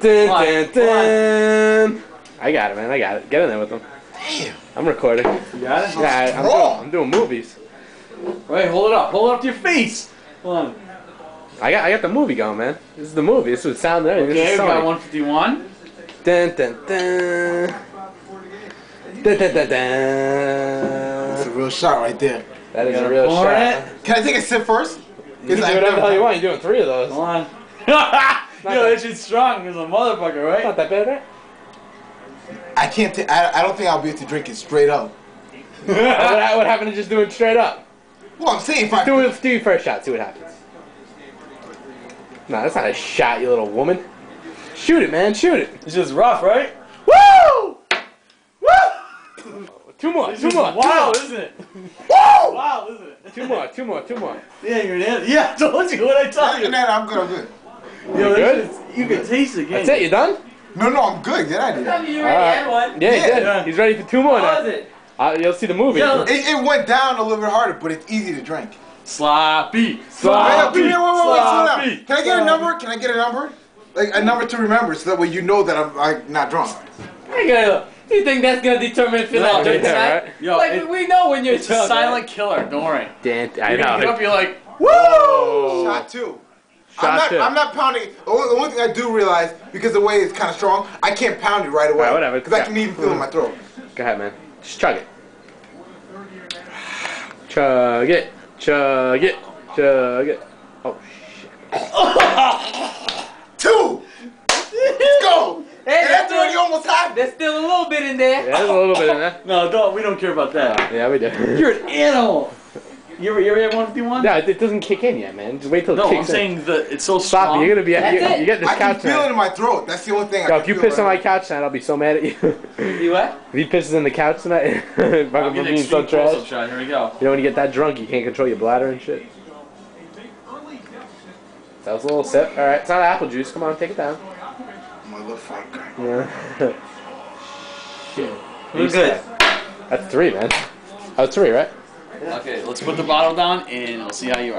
dun, dun. I got it, man. I got it. Get in there with them. Damn. I'm recording. You got it? Yeah, I'm doing movies. Wait, hold it up. Hold it up to your face. Hold on. I got the movie going, man. This is the movie. This is sound there. Okay, we got 151. Dun dun dun. Dun dun dun dun. That's a real shot right there. That is a real pour shot. it? Can I take a sip first? You can do whatever the hell you want. You're doing 3 of those. Hold on. Yo, that shit's strong as a motherfucker, right? Not that bad, right? I can't. I don't think I'll be able to drink it straight up. what happened to just doing it straight up? Well, I'm saying if I Do your first shot. See what happens. No, that's not a shot, you little woman. Shoot it, man. Shoot it. It's just rough, right? Woo! Woo! Two more. Wow, isn't it? Woo! Wow, isn't it? Two more. Yeah, you're in. Yeah, I told you what I told you. No, I'm good. I'm good. Yo, good? you can taste the game. That's it. You done? No, I'm good. Yeah, I did. You already had one. Yeah, he did. Yeah. He's ready for 2 more What now. was it? You'll see the movie. Yo. It went down a little bit harder, but it's easy to drink. Sloppy. Wait, Sloppy. wait, slow down. Sloppy. Can I get a number? Can I get a number? Like a number to remember, so that way you know that I'm not drunk. Do you think that's gonna determine if you're not drinking Yeah, tonight? right? Yo, Like we know when you're it's a drunk. silent killer. Don't worry. Dan, I You're gonna get know. up, you're like, Woo! Shot 2. Shot 2. I'm not pounding. The only thing I do realize, because the way it's kind of strong, I can't pound it right away. Alright, whatever. Because I can even feel it in my throat. Go ahead, man. Just chug it. Chug it. Chug it. Chug it. Oh, shit. 2. Let's go. Hey, And that's already almost hot. There's still a little bit in there. Yeah, there's a little bit in there. no, we don't care about that. Yeah, we do. You're an animal. You ever had 151? No, it doesn't kick in yet, man. Just wait till it No, I'm kicks in. saying that it's so Stop strong. it. You're gonna be. That's You get this I can couch feel it tonight. in my throat. That's the only thing. Yo, if you piss on my couch tonight, I'll be so mad at you. You what? If he pisses in the couch tonight, fucking I'll for get an being so extreme close-up trash. shot. Here we go. You know when you get that drunk, you can't control your bladder and shit. That was a little sip. All right, it's not apple juice. Come on, take it down. Motherfucker. Yeah. Shit. We're good. That's 3, man. Oh, 3, right? Okay, let's put the bottle down and we'll see how you are.